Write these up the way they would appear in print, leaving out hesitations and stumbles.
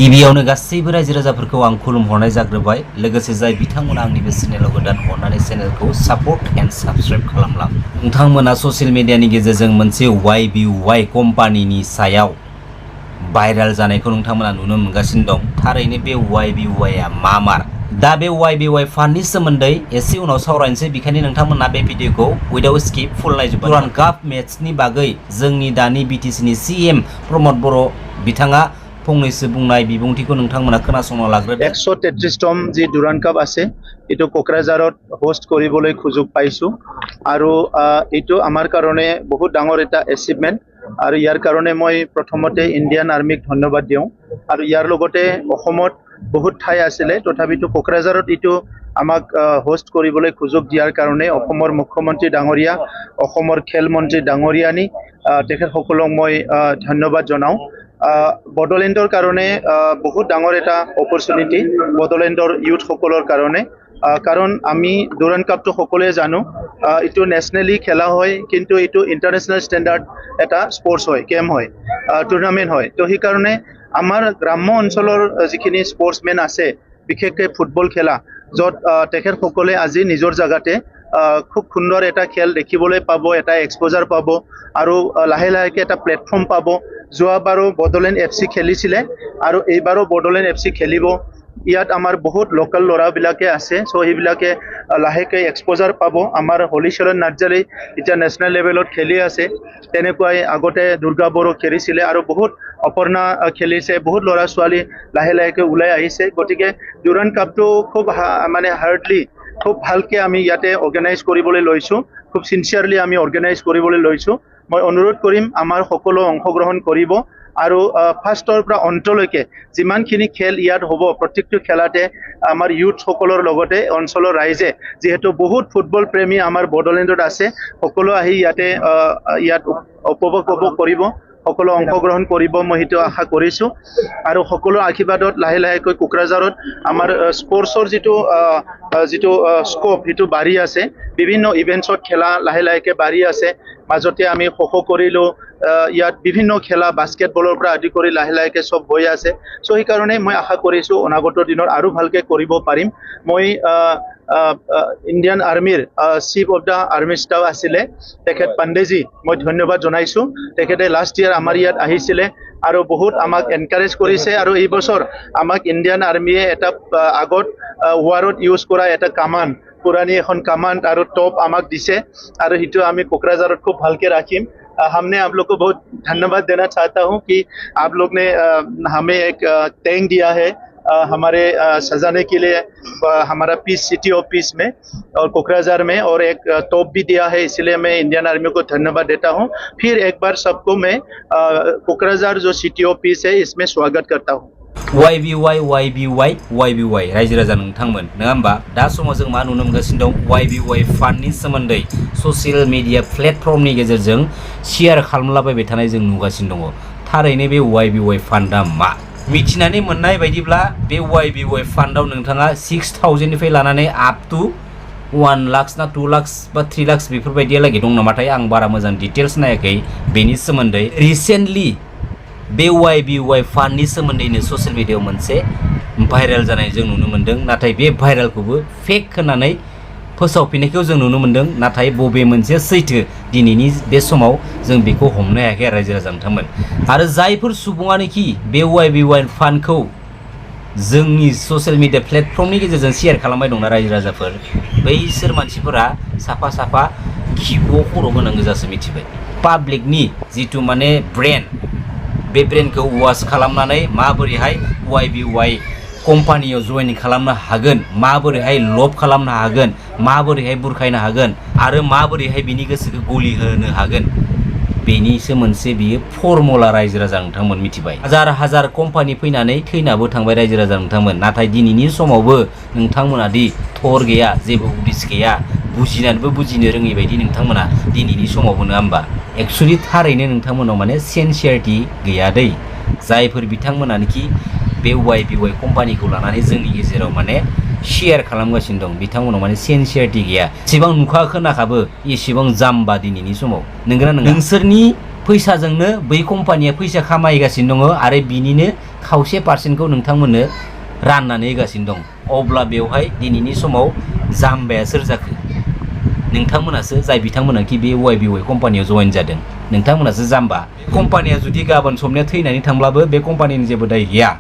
गिबियावनो गासैबो रायजो राजाफोरखौ आं खुलुमहरनाय जाग्रोबाय लोगोसे जाय बिथांमोना आंनि बे चेनेलाव गोदान अननानै चेनेलखौ सापर्ट एन्ड साबस्क्राइब खालामलां। नोंथांमोना ससियेल मिडियानि गेजेरजों मोनसे YBY कम्पानिनि सायाव भाइराल जानायखौ नोंथांमोना नुनो मोनगासिनो दं। थारैनो बे YBY आ मामार? दा बे YBY फान्डनि सोमोन्दै एसे उनाव सावरायनोसै, बेखायनो नोंथांमोना बे भिडिअखौ उइदाउट स्किप फुल नायजोबबाय। दुरान काप मेट्सनि बागै जोंनि दानि BTCनि CM प्रमद बर' बिथाङा फंनैसो बुंनाय बिबुंथिखौ नोंथांमोना खोनासंना लाग्रोदो। 133তম যি ডুৰান কাপ আছে এইটো কোকৰাঝাৰত হোষ্ট কৰিবলৈ সুযোগ পাইছো আৰু এইটো আমাৰ কাৰণে বহুত ডাঙৰ এটা এচিভমেন্ট আৰু ইয়াৰ কাৰণে মই প্ৰথমতে ইণ্ডিয়ান আৰ্মিক ধন্যবাদ দিওঁ আৰু ইয়াৰ লগতে অসমত বহুত ঠাই আছিলে তথাপিতো কোকৰাঝাৰত এইটো আমাক হোষ্ট কৰিবলৈ সুযোগ দিয়াৰ কাৰণে অসমৰ মুখ্যমন্ত্ৰী ডাঙৰীয়া অসমৰ খেল মন্ত্ৰী ডাঙৰীয়ানী তেখেতসকলক মই ধন্যবাদ জনাওঁ। বড়োলেণ্ডৰ কাৰণে বহুত ডাঙৰ এটা অপৰচুনিটি বড়োলেণ্ডৰ ইউথ সকলৰ কাৰণে, কাৰণ আমি ডুৰান কাপটো সকলোৱে জানো এইটো নেশ্যনেলি খেলা হয় কিন্তু এইটো ইণ্টাৰনেশ্যনেল ষ্টেণ্ডাৰ্ড এটা স্পৰ্টছ হয়, গেম হয়, টুৰ্ণামেণ্ট হয়। তো সেইকাৰণে আমাৰ গ্ৰাম্য অঞ্চলৰ যিখিনি স্পৰ্টছমেন আছে বিশেষকৈ ফুটবল খেলা য'ত তেখেতসকলে আজি নিজৰ জেগাতে খুব সুন্দৰ এটা খেল দেখিবলৈ পাব, এটা এক্সপ'জাৰ পাব আৰু লাহে লাহেকৈ এটা প্লেটফৰ্ম পাব। যোৱাবাৰো বড়োলেণ্ড FC খেলিছিলে আৰু এইবাৰো বড়োলেণ্ড FC খেলিব। ইয়াত আমাৰ বহুত লোকেল ল'ৰাবিলাকে আছে, চ' সেইবিলাকে লাহেকৈ এক্সপ'জাৰ পাব। আমাৰ হলিচৰণ নাৰ্জাৰী এতিয়া নেশ্যনেল লেভেলত খেলি আছে, তেনেকুৱাই আগতে দুৰ্গা বড়ো খেলিছিলে আৰু বহুত অপৰ্ণা খেলিছে, বহুত ল'ৰা ছোৱালী লাহে লাহেকৈ ওলাই আহিছে। গতিকে ডুৰান কাপটো খুব হাৰ্ডলি খুব ভালকৈ আমি ইয়াতে অৰ্গেনাইজ কৰিবলৈ লৈছোঁ, খুব চিনচিয়াৰলি আমি অৰ্গেনাইজ কৰিবলৈ লৈছোঁ। মই অনুৰোধ কৰিম আমাৰ সকলো অংশগ্ৰহণ কৰিব আৰু ফাৰ্ষ্টৰ পৰা অন্তলৈকে যিমানখিনি খেল ইয়াত হ'ব প্ৰত্যেকটো খেলাতে আমাৰ ইউথসকলৰ লগতে অঞ্চলৰ ৰাইজে যিহেতু বহুত ফুটবল প্ৰেমী আমাৰ বড়োলেণ্ডত আছে, সকলো আহি ইয়াত উপভোগ কৰিব, সকলো অংশগ্ৰহণ কৰিব, মই সেইটো আশা কৰিছোঁ। আৰু সকলো আশীৰ্বাদত লাহে লাহেকৈ কোকৰাঝাৰত আমাৰ স্পৰ্টছৰ যিটো স্ক'প সেইটো বাঢ়ি আছে, বিভিন্ন ইভেণ্টছত খেলা লাহে লাহেকৈ বাঢ়ি আছে। মাজতে আমি খো কৰিলোঁ, ইয়াত বিভিন্ন খেলা বাস্কেটবলৰ পৰা আদি কৰি লাহে লাহেকৈ চব হৈ আছে। চ' সেইকাৰণে মই আশা কৰিছোঁ অনাগত দিনত আৰু ভালকৈ কৰিব পাৰিম। মই ইণ্ডিয়ান আৰ্মিৰ chief of the army staff আছিলে তেখেত পাণ্ডেজী, মই ধন্যবাদ জনাইছোঁ। তেখেতে লাষ্ট ইয়াৰ আমাৰ ইয়াত আহিছিলে আৰু বহুত আমাক এনকাৰেজ কৰিছে আৰু এই বছৰ আমাক ইণ্ডিয়ান আৰ্মিয়ে এটা আগত ৱাৰত ইউজ কৰা এটা কামান, পুৰাণী এখন কামাণ্ড আৰু টপ আমাক দিছে আৰু সেইটো আমি কোকৰাঝাৰত খুব ভালকৈ ৰাখিম। हमने आप लोग को बहुत धन्यवाद देना चाहता हूं कि आप लोग ने हमें एक टैंक दिया है हमारे सजाने के लिए हमारा पीस सिटी ऑफ पीस में और कोकराझार में, और एक तोप भी दिया है, इसलिए मैं इंडियन आर्मी को धन्यवाद देता हूं। फिर एक बार सबको मैं कोकराझार जो सिटी ऑफ पीस है इसमें स्वागत करता हूं। YBY रायजो राजा नोंथांमोन नङा होमबा? दा समाव जों मा नुनो मोनगासिनो दं, YBY फान्डनि सोमोन्दै ससियेल मिडिया प्लेटफर्मनि गेजेरजों शेयार खालामलाबाय थानाय जों नुगासिनो दङ। थारैनो बे YBY फान्डआ मा? मिथिनानै मोननाय बायदिब्ला बे YBY फान्डआव नोंथाङा 6000निफ्राय लानानै आप टु 1 लाख ना 2 लाख बा 3 लाख बेफोरबायदियालागै दं नामाथाय, आं बारा मोजां डिटेल्स नायाखै बेनि सोमोन्दै। रिसेन्टलि बे YBY फान्डनि सोमोन्दैनो ससियेल मिडियायाव मोनसे भाइराल जानाय जों नुनो मोन्दों, नाथाय बे भाइरालखौबो फेक होननानै फोसावफिननायखौ जों नुनो मोन्दों। नाथाय बबे मोनसे सैथो दिनैनि बे समाव जों बेखौ हमनो हायाखै रायजो राजा नोंथांमोन। आरो जायफोर सुबुङानोखि बे YBY फान्डखौ जोंनि ससियेल मिडिया प्लेटफर्मनि गेजेरजों शेयार खालामबाय दंना रायजो राजाफोर, बैसोर मानसिफोरा साफा साफा खिबुआव खर' होनांगौ गोजासो मिथिबाय। पाब्लिकनि जिथु माने ब्रेन, बे ब्रेनखौ वाश खालामनानै माबोरैहाय YBY कम्पानियाव जइन खालामनो हागोन, माबोरैहाय लब खालामनो हागोन, माबोरैहाय बुरखायनो हागोन आरो माबोरैहाय बिनि गोसोखौ गलि होनो हागोन, बेनिसो मोनसे बियो फर्मुला रायजो राजा नोंथांमोन मिथिबाय। हाजार हाजार कम्पानि फैनानै थैनाबो थांबाय रायजो राजा नोंथांमोन, नाथाय दिनैनि समावबो नोंथांमोना दि थर गैया, जेबो उदिस गैया, बुजिनानैबो बुजिनो रोङै बायदि नोंथांमोना दिनैनि समावबो नङा होमबा? एक्चुअलि थारैनो नोंथांमोनाव माने सिनसियारिटि गैया दै। जायफोर बिथांमोनानोखि बे YBY कम्पानिखौ लानानै जोंनि गेजेराव माने शेयार खालामगासिनो दं, बिथांमोनाव माने सिनसियारिटि गैया। एसेबां नुखा खोनाखाबो एसेबां जाम्बा दिनैनि समाव, नंगौना नङा? नोंसोरनि फैसाजोंनो बै कम्पानिया फैसा खामायगासिनो दङ आरो बिनिनो खावसे पारसेन्टखौ नोंथांमोननो राननानै होगासिनो दं। अब्ला बेवहाय दिनैनि समाव जाम्बाया सोर जाखो? नोंथांमोनासो, जाय बिथांमोनाखि बे YBY कम्पानियाव जइन जादों, नोंथांमोनासो जाम्बा। कम्पानिया जुदि गाबोन समनिया थैनानै थांब्लाबो बे कम्पानिनि जेबो दाय गैया।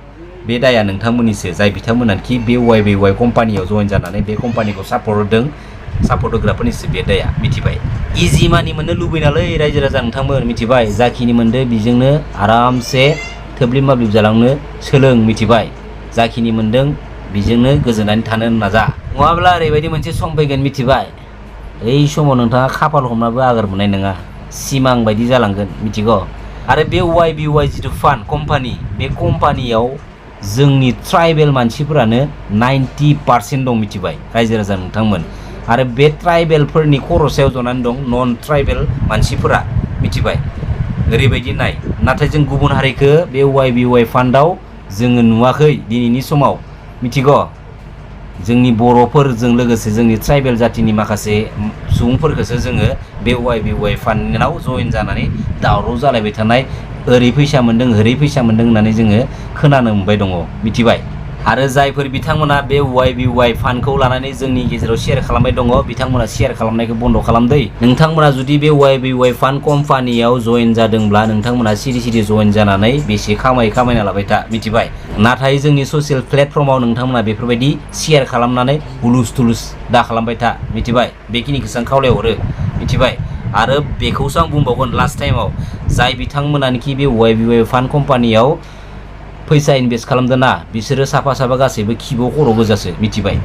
बे दाया नोंथांमोननिसो, जाय बिथांमोनाखि बे YBY कम्पानियाव जइन जानानै बे कम्पानिखौ सापर्ट होदों, सापर्ट होग्राफोरनिसो बे दाया, मिथिबाय? इजि मानि मोननो लुबैनालै रायजो राजा नोंथांमोन, मिथिबाय? जाखिनि मोनदो बेजोंनो आरामसे थोब्लिब माब्लिब जालांनो सोलों, मिथिबाय? जाखिनि मोनदों बेजोंनो गोजोननानै थानो नाजा। नङाब्ला ओरैबायदि मोनसे सम फैगोन, मिथिबाय? ओइ समाव नोंथाङा खाफाल हमनाबो आगोर मोननाय नङा, सिमां बायदि जालांगोन, मिथिगौ? आरो बे YBY जिथु फान्ड कम्पानि, बे कम्पानियाव जोंनि ट्राइबेल मानसिफोरानो 90% दं, मिथिबाय? रायजो राजा नोंथांमोन। आरो बे ट्राइबेलफोरनि खर'सायाव जनानै दं नन ट्राइबेल मानसिफोरा, मिथिबाय? ओरैबायदि नाय, नाथाय जों गुबुन हारिखौ बे YBY फान्डआव जोङो नुवाखै दिनैनि समाव, मिथिगौ? जोंनि बर'फोरजों लोगोसे जोंनि ट्राइबेल जातिनि माखासे सुबुंफोरखौसो जोङो बे YBY फान्डआव जइन जानानै दावराव जालायबाय थानाय, ओरै फैसा मोन्दों ओरै फैसा मोन्दों होननानै जोङो खोनानो मोनबाय दङ, मिथिबाय? आरो जायफोर बिथांमोना बे YBY फान्डखौ लानानै जोंनि गेजेराव शेयार खालामबाय दङ, बिथांमोना शेयार खालामनायखौ बन्द' खालामदै। नोंथांमोना जुदि बे YBY फान्ड कम्पानियाव जइन जादोंब्ला नोंथांमोना सिरि सिरि जइन जानानै बेसे खामायना लाबाय था, मिथिबाय? नाथाय जोंनि ससियेल प्लेटफर्माव नोंथांमोना बेफोरबायदि शेयार खालामनानै हुलुस थुलुस दा खालामबाय था, मिथिबाय? बेखिनिखौसो आं खावलायहरो, मिथिबाय? आरो बेखौसो आं बुंबावगोन लास्ट टाइमाव, जाय बिथांमोनानोखि बे YBY फान्ड कम्पानियाव फैसा इनभेस्ट खालामदों ना, बिसोरो साफा साफा गासैबो खिबो खर' गोजासो, मिथिबाय?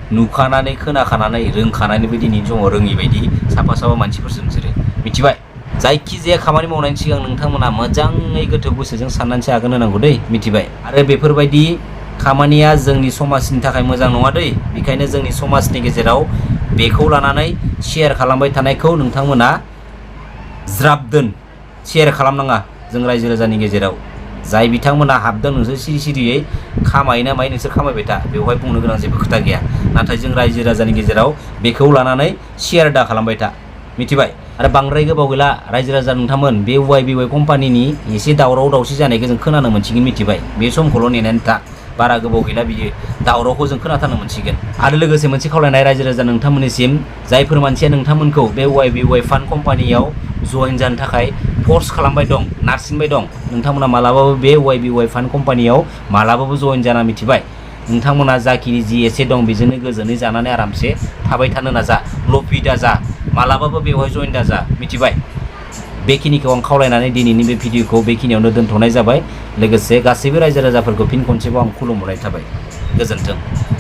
नुखानानै खोनाखानानै रोंखानानैबो दिनैनि समाव रोङि बायदि साफा साफा मानसिफोरसो नोंसोरो, मिथिबाय? जायखिजाया खामानि मावनायनि सिगां नोंथांमोना मोजाङै गोथौ गोसोजों साननानैसो आगान होनांगौ दै, मिथिबाय? आरो बेफोरबायदि खामानिया जोंनि समाजनि थाखाय मोजां नङा दै। बेखायनो जोंनि समाजनि गेजेराव बेखौ लानानै शेयार खालामबाय थानायखौ नोंथांमोना ज्राब दोन, शेयार खालामनाङा जों रायजो राजानि गेजेराव। जाय बिथांमोना हाबदों नोंसोर सिरि सिरियै खामायोना मायो नोंसोर खामायबाय था, बेवहाय बुंनो गोनां जेबो खोथा गैया। नाथाय जों रायजो राजानि गेजेराव बेखौ लानानै शेयार दा खालामबाय था, मिथिबाय? आरो बांद्राय गोबाव गैला रायजो राजा नोंथांमोन, बे YBY कम्पानिनि एसे दावराव दावसि जानायखौ जों खोनानो मोनसिगोन, मिथिबाय? बे समखौल' नेनानै था, बारा गोबाव गैला बियो दावरावखौ जों खोनाथारनो मोनसिगोन। आरो लोगोसे मोनसे खावलायनाय रायजो राजा नोंथांमोननिसिम, जायफोर मानसिया नोंथांमोनखौ बे YBY फान्ड कम्पानियाव जइन जानो थाखाय फर्स खालामबाय दं, नारसिनबाय दं, नोंथांमोना मालाबाबो बे YBY फान्ड कम्पानियाव मालाबाबो जइन जाना, मिथिबाय? नोंथांमोना जाखिनि जि एसे दं बेजोंनो गोजोनै जानानै आरामसे थाबाय थानो नाजा, लफि दा जा, मालाबाबो बेवहाय जइन दा जा, मिथिबाय? बेखिनिखौ आं खावलायनानै दिनैनि बे भिडिअखौ बेखिनियावनो दोनथ'नाय जाबाय। लोगोसे गासैबो रायजो राजाफोरखौ फिन खनसेबाव आं खुलुमहरनाय थाबाय। गोजोन्थों।